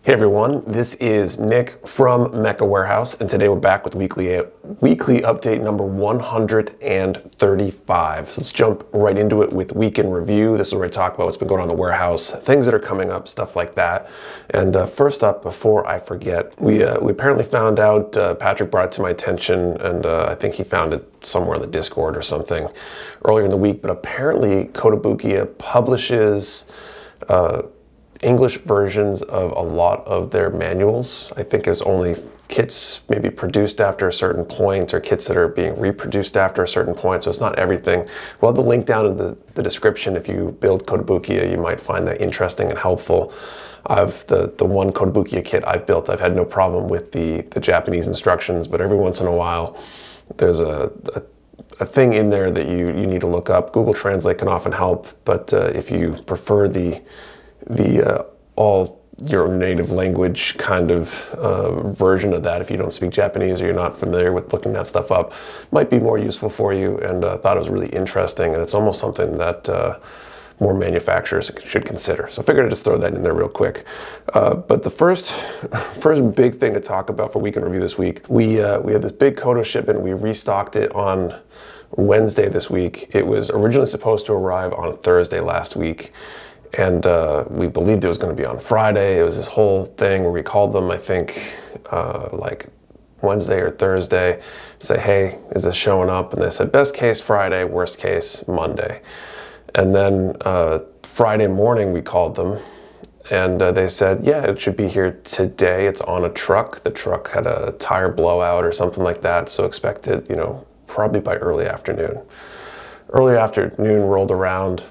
Hey everyone, this is Nick from Mecha Warehouse, and today we're back with weekly update number 135. So let's jump right into it with week in review. This is where I talk about what's been going on in the warehouse, things that are coming up, stuff like that. And first up, before I forget, we apparently found out, Patrick brought it to my attention, and I think he found it somewhere in the Discord or something earlier in the week, but apparently Koto publishes English versions of a lot of their manuals. I think it's only kits maybe produced after a certain point or kits that are being reproduced after a certain point, so it's not everything. We'll have the link down in the description. If you build Koto, you might find that interesting and helpful. The one Koto kit I've built, I've had no problem with the Japanese instructions, but every once in a while there's a thing in there that you need to look up. Google Translate can often help, but if you prefer the all your native language kind of version of that, if you don't speak Japanese or you're not familiar with looking that stuff up, might be more useful for you, and thought it was really interesting, and it's almost something that more manufacturers should consider. So I figured I'd just throw that in there real quick. But the first big thing to talk about for week in review this week, we had this big Koto shipment. We restocked it on Wednesday this week. It was originally supposed to arrive on Thursday last week, and we believed it was going to be on Friday. It was this whole thing where we called them, I think, like Wednesday or Thursday, to say, hey, is this showing up? And they said, best case Friday, worst case Monday. And then Friday morning we called them, and they said, yeah, it should be here today. It's on a truck. The truck had a tire blowout or something like that, so expect it, probably by early afternoon. Early afternoon rolled around,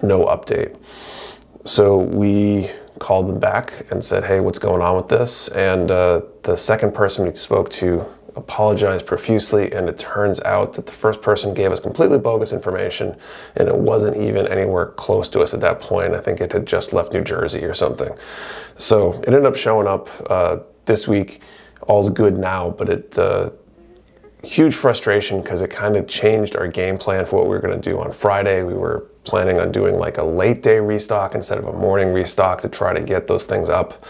no update. So we called them back and said, hey, what's going on with this? And the second person we spoke to apologized profusely, and it turns out that the first person gave us completely bogus information, and it wasn't even anywhere close to us at that point. I think it had just left New Jersey or something. So it ended up showing up this week. All's good now, but it huge frustration because it kind of changed our game plan for what we were going to do on Friday. We were planning on doing like a late day restock instead of a morning restock to try to get those things up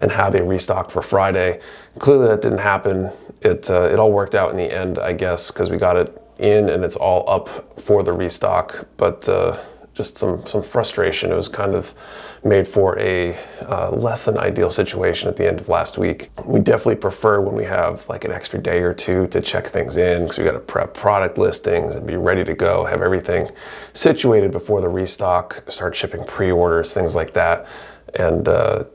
and have a restock for Friday. Clearly that didn't happen. It all worked out in the end, I guess, because we got it in and it's all up for the restock, but just some frustration. It was kind of made for a less than ideal situation at the end of last week. We definitely prefer when we have like an extra day or two to check things in, because we got to prep product listings and be ready to go, have everything situated before the restock, start shipping pre-orders, things like that. And the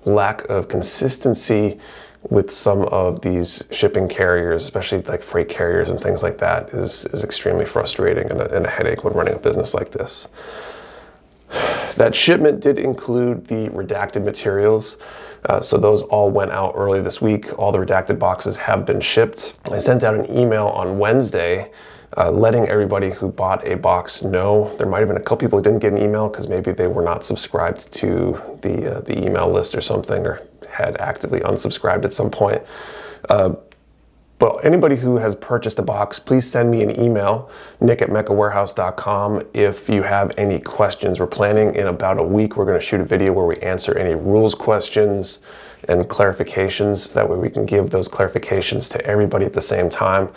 lack of consistency with some of these shipping carriers, especially like freight carriers and things like that, is extremely frustrating and a headache when running a business like this. That shipment did include the redacted materials, so those all went out early this week. All the redacted boxes have been shipped. I sent out an email on Wednesday letting everybody who bought a box know. There might have been a couple people who didn't get an email because maybe they were not subscribed to the email list or something, or had actively unsubscribed at some point. But anybody who has purchased a box, please send me an email, nick@mechawarehouse.com, if you have any questions. We're planning in about a week, we're going to shoot a video where we answer any rules questions and clarifications. That way we can give those clarifications to everybody at the same time.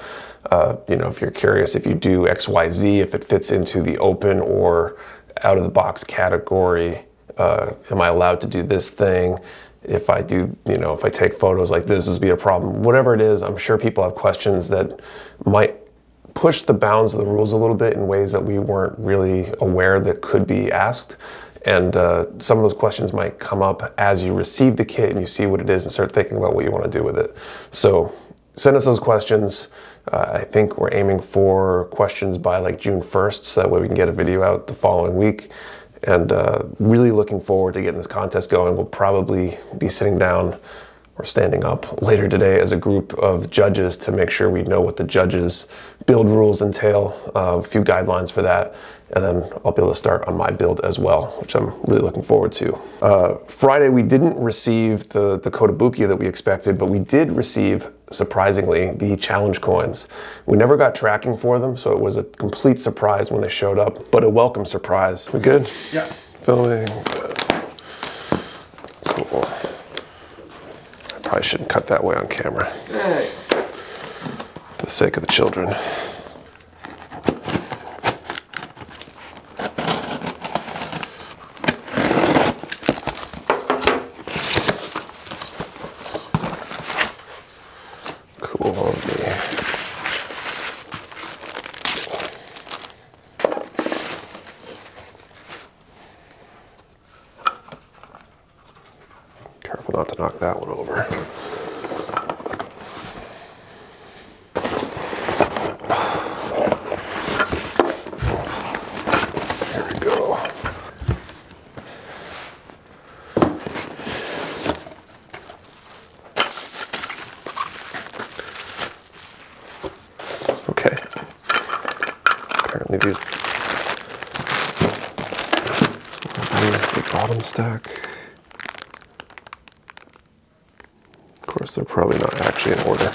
If you're curious, if you do XYZ, if it fits into the open or out of the box category, am I allowed to do this thing? If I do, if I take photos like this would be a problem. Whatever it is, I'm sure people have questions that might push the bounds of the rules a little bit in ways that we weren't really aware that could be asked. And some of those questions might come up as you receive the kit and you see what it is and start thinking about what you want to do with it. So send us those questions. I think we're aiming for questions by like June 1st, so that way we can get a video out the following week. And really looking forward to getting this contest going. We'll probably be sitting down or standing up later today as a group of judges to make sure we know what the judges' build rules entail, a few guidelines for that, and then I'll be able to start on my build as well, which I'm really looking forward to. Friday, we didn't receive the Koto that we expected, but we did receive, surprisingly, the challenge coins. We never got tracking for them, so it was a complete surprise when they showed up, but a welcome surprise. We good? Yeah. Filming. Cool. I probably shouldn't cut that way on camera. For the sake of the children. Cool on me. Careful not to knock that one over. There we go. Okay. Apparently these the bottom stack. Of course, they're probably not actually in order.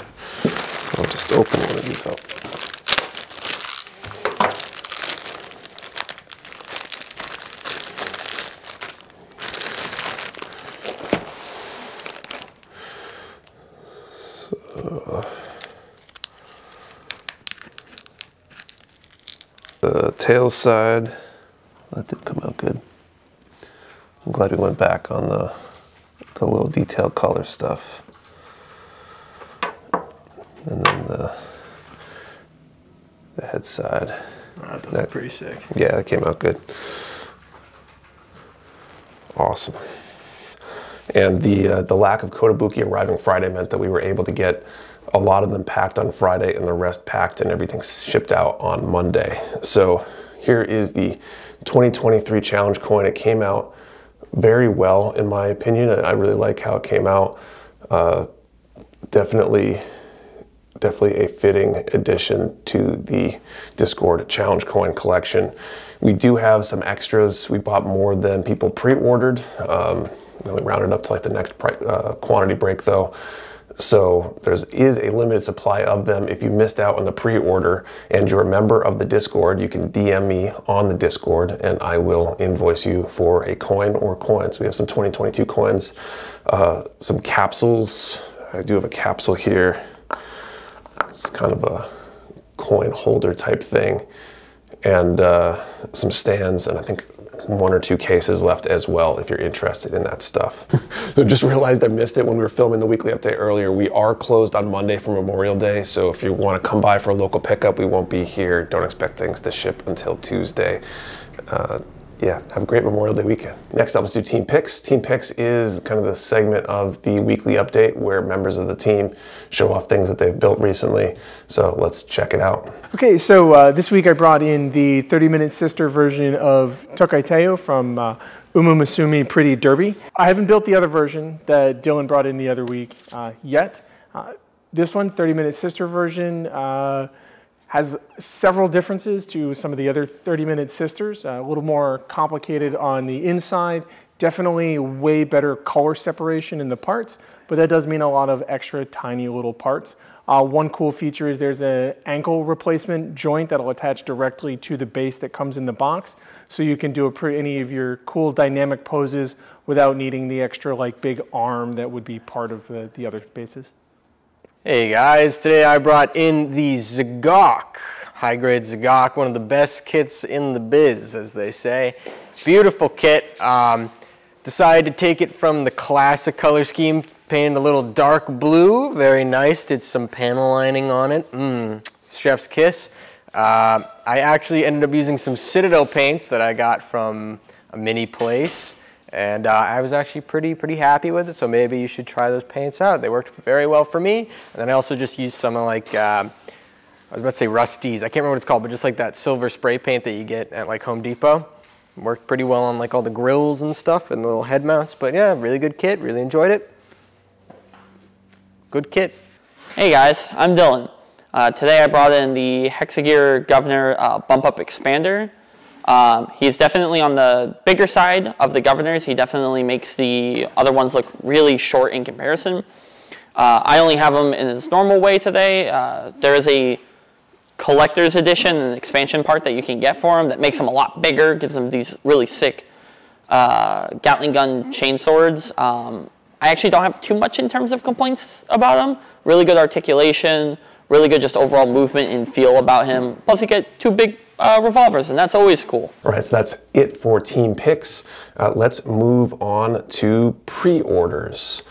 I'll just open one of these up. So, the tail side, that did come out good. I'm glad we went back on the little detailed color stuff. And then the head side. Oh, that look pretty sick. Yeah, that came out good. Awesome. And the lack of Kotobuki arriving Friday meant that we were able to get a lot of them packed on Friday and the rest packed and everything shipped out on Monday. So here is the 2023 challenge coin. It came out very well, in my opinion. I really like how it came out. Definitely a fitting addition to the Discord challenge coin collection. We do have some extras. We bought more than people pre-ordered. We only rounded up to like the next quantity break though. So there is a limited supply of them. If you missed out on the pre-order and you're a member of the Discord, you can DM me on the Discord and I will invoice you for a coin or coins. We have some 2022 coins, some capsules. I do have a capsule here. It's kind of a coin holder type thing, and some stands, and I think 1 or 2 cases left as well if you're interested in that stuff. So just realized I missed it when we were filming the weekly update earlier. We are closed on Monday for Memorial Day, so if you want to come by for a local pickup, we won't be here. Don't expect things to ship until Tuesday. Yeah, have a great Memorial Day weekend. Next up, let's do Team Picks. Team Picks is kind of the segment of the weekly update where members of the team show off things that they've built recently. So let's check it out. Okay, so this week I brought in the 30-minute sister version of Tokaiteo from Umumusumi Pretty Derby. I haven't built the other version that Dylan brought in the other week yet. This one, 30-minute sister version, has several differences to some of the other 30-minute sisters. A little more complicated on the inside, definitely way better color separation in the parts, but that does mean a lot of extra tiny little parts. One cool feature is there's an ankle replacement joint that'll attach directly to the base that comes in the box, so you can do any of your cool dynamic poses without needing the extra like big arm that would be part of the other bases. Hey guys, today I brought in the Zagok, high-grade Zagok, one of the best kits in the biz, as they say. Beautiful kit. Decided to take it from the classic color scheme, painted a little dark blue, very nice, did some panel lining on it, chef's kiss. I actually ended up using some Citadel paints that I got from a mini place. And I was actually pretty happy with it, so maybe you should try those paints out. They worked very well for me. And then I also just used some like, I was about to say Rusty's, I can't remember what it's called, but just like that silver spray paint that you get at like Home Depot. Worked pretty well on like all the grills and stuff and the little head mounts. But yeah, really good kit, really enjoyed it. Good kit. Hey guys, I'm Dylan. Today I brought in the Hexagear Governor Bump Up Expander. He's definitely on the bigger side of the governors. He definitely makes the other ones look really short in comparison. I only have him in his normal way today. There is a collector's edition and expansion part that you can get for him that makes him a lot bigger, gives him these really sick Gatling gun chainswords. I actually don't have too much in terms of complaints about him. Really good articulation, really good just overall movement and feel about him. Plus you get 2 big revolvers, and that's always cool. All right, so that's it for team picks. Let's move on to pre-orders.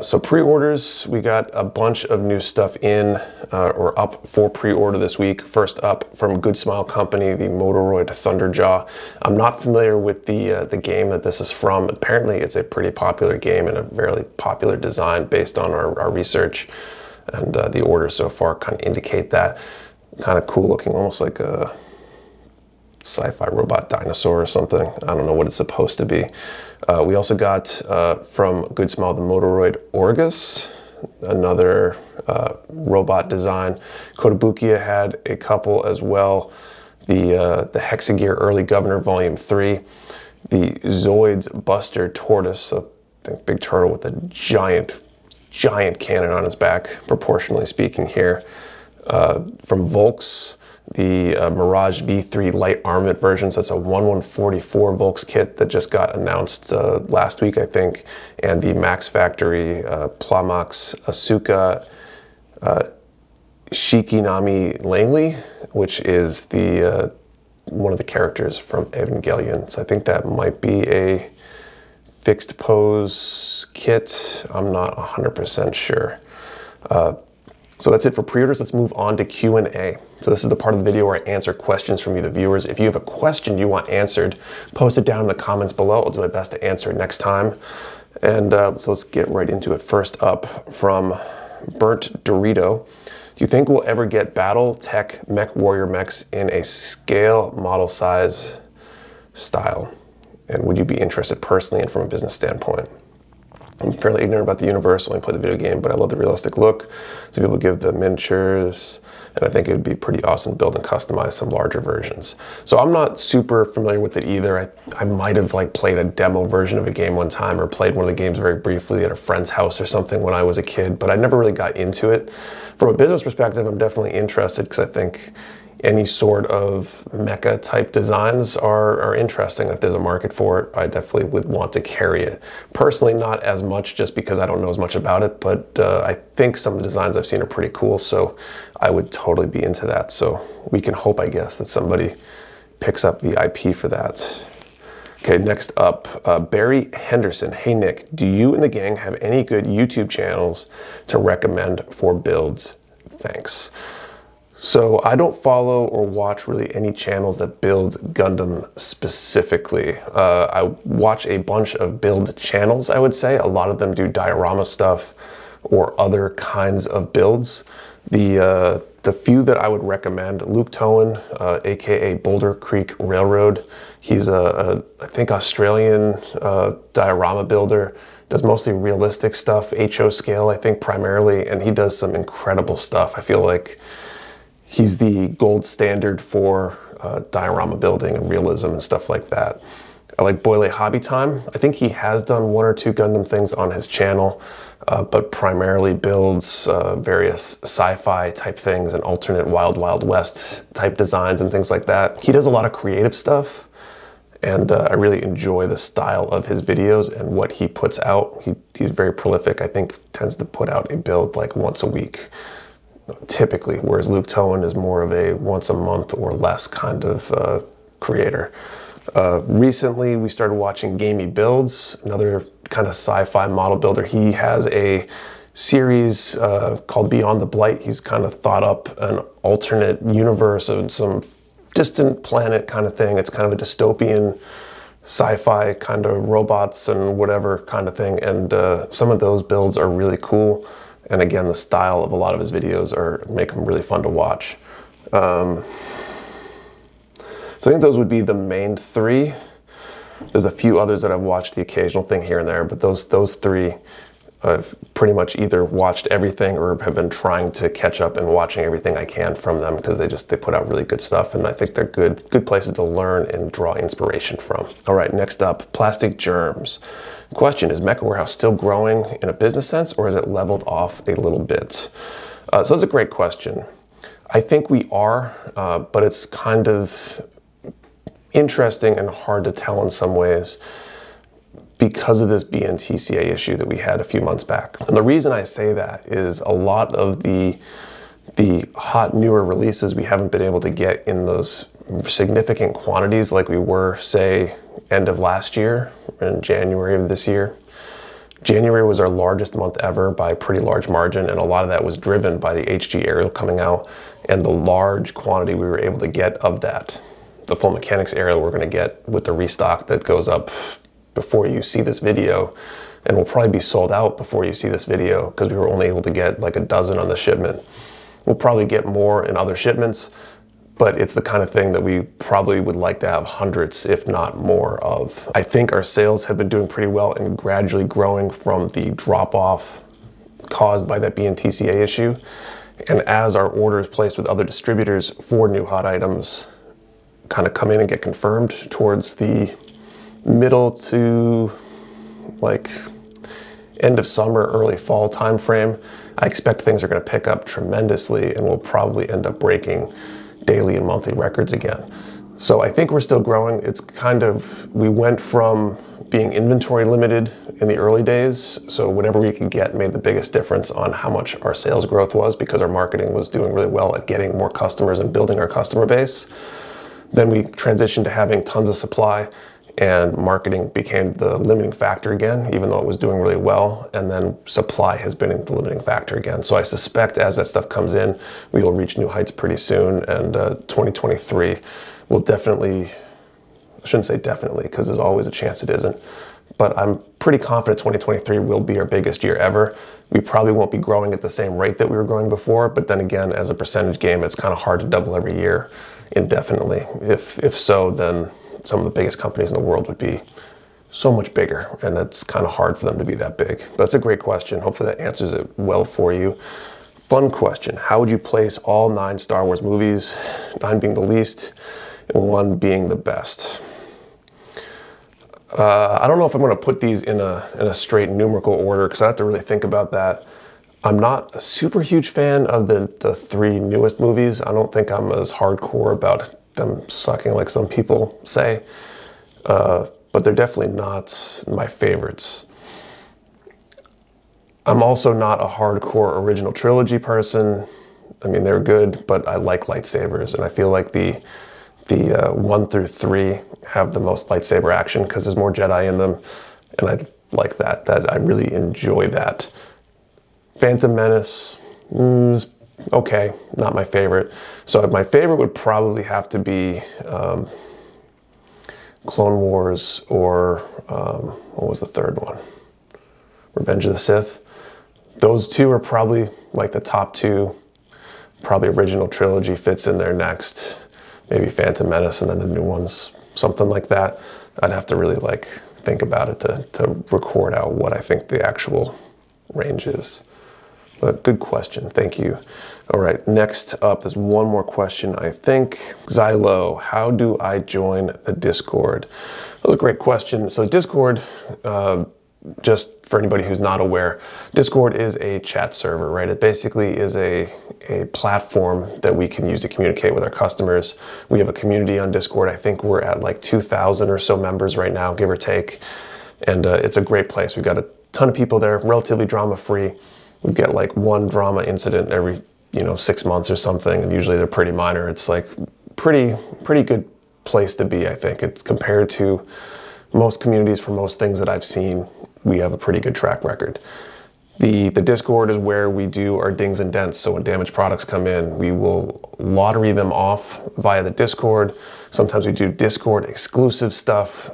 So pre-orders, we got a bunch of new stuff in or up for pre-order this week. First up, from Good Smile Company, the Motoroid Thunderjaw. I'm not familiar with the game that this is from. Apparently it's a pretty popular game and a very popular design based on our research. And the orders so far kind of indicate that. Kind of cool looking, almost like a sci-fi robot dinosaur or something. I don't know what it's supposed to be. We also got from Good Smile the Motoroid Orgus, another robot design. Kotobukiya had a couple as well. The Hexagear Early Governor Volume 3, the Zoids Buster Tortoise, so I think big turtle with a giant cannon on its back, proportionally speaking here. From Volks, the Mirage V3 light armament version, so it's a 1144 Volks kit that just got announced last week, I think, and the Max Factory Plamax Asuka Shikinami Langley, which is the one of the characters from Evangelion. So I think that might be a fixed pose kit. I'm not 100% sure. So that's it for pre-orders. Let's move on to Q&A. So this is the part of the video where I answer questions from you, the viewers. If you have a question you want answered, post it down in the comments below. I'll do my best to answer it next time. And so let's get right into it. First up, from Burnt Dorito. Do you think we'll ever get Battle Tech Mech Warrior mechs in a scale model size style? And would you be interested personally and from a business standpoint? I'm fairly ignorant about the universe, only play the video game, but I love the realistic look. So people give the miniatures, and I think it would be pretty awesome to build and customize some larger versions. So I'm not super familiar with it either. I might have like played a demo version of a game one time or played one of the games very briefly at a friend's house or something when I was a kid, but I never really got into it. From a business perspective, I'm definitely interested because I think any sort of mecha type designs are interesting. If there's a market for it, I definitely would want to carry it. Personally, not as much just because I don't know as much about it, but I think some of the designs I've seen are pretty cool, so I would totally be into that. So we can hope, I guess, that somebody picks up the IP for that. Okay, next up, Barry Henderson. Hey Nick, do you and the gang have any good YouTube channels to recommend for builds? Thanks. So I don't follow or watch really any channels that build Gundam specifically. I watch a bunch of build channels, I would say. A lot of them do diorama stuff or other kinds of builds. The few that I would recommend, Luke Towan, aka Boulder Creek Railroad. He's I think Australian diorama builder. Does mostly realistic stuff, HO scale, I think primarily, and he does some incredible stuff. I feel like he's the gold standard for diorama building and realism and stuff like that. I like Boyle Hobby Time. I think he has done 1 or 2 Gundam things on his channel, but primarily builds various sci-fi type things and alternate Wild Wild West type designs and things like that. He does a lot of creative stuff, and I really enjoy the style of his videos and what he puts out. He's very prolific. I think tends to put out a build like once a week, typically, whereas Luke Towan is more of a once a month or less kind of creator. Recently, we started watching Gamey Builds, another kind of sci-fi model builder. He has a series called Beyond the Blight. He's kind of thought up an alternate universe of some distant planet kind of thing. It's kind of a dystopian sci-fi kind of robots and whatever kind of thing. And some of those builds are really cool. And again, the style of a lot of his videos make them really fun to watch. So I think those would be the main 3. There's a few others that I've watched the occasional thing here and there, but those 3 I've pretty much either watched everything or have been trying to catch up and watching everything I can from them because they put out really good stuff, and I think they're good places to learn and draw inspiration from. All right, next up, Plastic Germs. Question, is Mecha Warehouse still growing in a business sense, or is it leveled off a little bit? So that's a great question. I think we are, but it's kind of interesting and hard to tell in some ways because of this BNTCA issue that we had a few months back. And the reason I say that is a lot of the hot newer releases we haven't been able to get in those significant quantities like we were, say, end of last year in January of this year. January was our largest month ever by a pretty large margin, and a lot of that was driven by the HG aerial coming out and the large quantity we were able to get of that. The full mechanics aerial we're going to get with the restock that goes up before you see this video, and will probably be sold out before you see this video because we were only able to get like a dozen on the shipment. We'll probably get more in other shipments, but it's the kind of thing that we probably would like to have hundreds, if not more of. I think our sales have been doing pretty well and gradually growing from the drop-off caused by that BNTCA issue. And as our orders placed with other distributors for new hot items kind of come in and get confirmed towards the middle to like end of summer, early fall time frame, I expect things are going to pick up tremendously and we'll probably end up breaking daily and monthly records again. So I think we're still growing. It's kind of, we went from being inventory limited in the early days, so whatever we could get made the biggest difference on how much our sales growth was because our marketing was doing really well at getting more customers and building our customer base. Then we transitioned to having tons of supply, and marketing became the limiting factor again, even though it was doing really well. And then supply has been the limiting factor again. So I suspect as that stuff comes in, we will reach new heights pretty soon. And 2023 will definitely, I shouldn't say definitely, because there's always a chance it isn't, but I'm pretty confident 2023 will be our biggest year ever. We probably won't be growing at the same rate that we were growing before, but then again, as a percentage game, it's kind of hard to double every year indefinitely. If so, then some of the biggest companies in the world would be so much bigger, and it's kind of hard for them to be that big. But that's a great question. Hopefully that answers it well for you. Fun question. How would you place all 9 Star Wars movies, 9 being the least and 1 being the best? I don't know if I'm going to put these in a straight numerical order because I have to really think about that. I'm not a super huge fan of the 3 newest movies. I don't think I'm as hardcore about them sucking like some people say, but they're definitely not my favorites. I'm also not a hardcore original trilogy person. I mean, they're good, but I like lightsabers, and I feel like the 1 through 3 have the most lightsaber action because there's more Jedi in them, and I like that. I really enjoy that. Phantom Menace, okay, not my favorite. So my favorite would probably have to be Clone Wars or what was the third one? Revenge of the Sith. Those 2 are probably like the top 2. Probably original trilogy fits in there next. Maybe Phantom Menace and then the new ones, something like that. I'd have to really like think about it to record out what I think the actual range is. But good question, thank you. All right, next up, there's one more question, I think. Xylo, how do I join the Discord? That was a great question. So Discord, just for anybody who's not aware, Discord is a chat server, right? It basically is a platform that we can use to communicate with our customers. We have a community on Discord. I think we're at like 2,000 or so members right now, give or take. And it's a great place. We've got a ton of people there, relatively drama-free. We've got like 1 drama incident every 6 months or something, and usually they're pretty minor. It's like pretty good place to be, I think. It's compared to most communities for most things that I've seen, we have a pretty good track record. The Discord is where we do our dings and dents. So when damaged products come in, we will lottery them off via the Discord. Sometimes we do Discord exclusive stuff.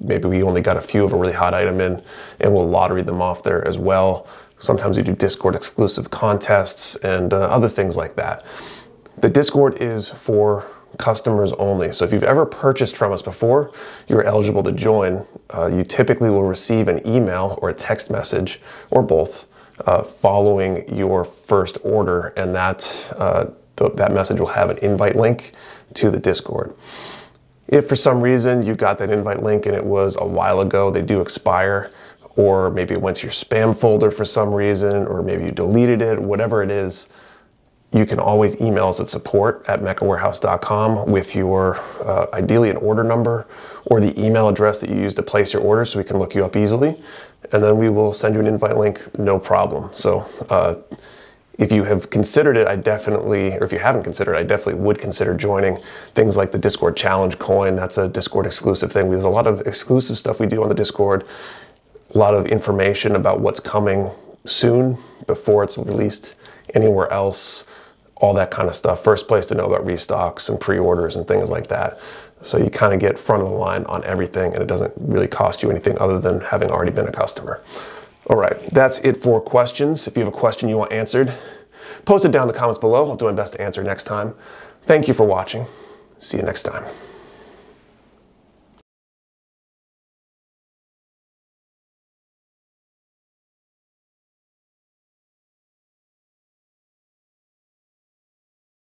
Maybe we only got a few of a really hot item in, and we'll lottery them off there as well. Sometimes we do Discord exclusive contests and other things like that. The Discord is for customers only. So if you've ever purchased from us before, you're eligible to join. You typically will receive an email or a text message, or both, following your first order, and that message will have an invite link to the Discord. If for some reason you got that invite link and it was a while ago, they do expire, or maybe it went to your spam folder for some reason, or maybe you deleted it, whatever it is, You can always email us at support@mechawarehouse.com with your, ideally an order number or the email address that you use to place your order so we can look you up easily. And then we will send you an invite link, no problem. So if you have considered it, or if you haven't considered it, I definitely would consider joining things like the Discord Challenge coin. That's a Discord exclusive thing. There's a lot of exclusive stuff we do on the Discord, a lot of information about what's coming soon before it's released anywhere else, all that kind of stuff. First place to know about restocks and pre-orders and things like that. So you kind of get front of the line on everything, and it doesn't really cost you anything other than having already been a customer. All right, that's it for questions. If you have a question you want answered, post it down in the comments below. I'll do my best to answer next time. Thank you for watching. See you next time.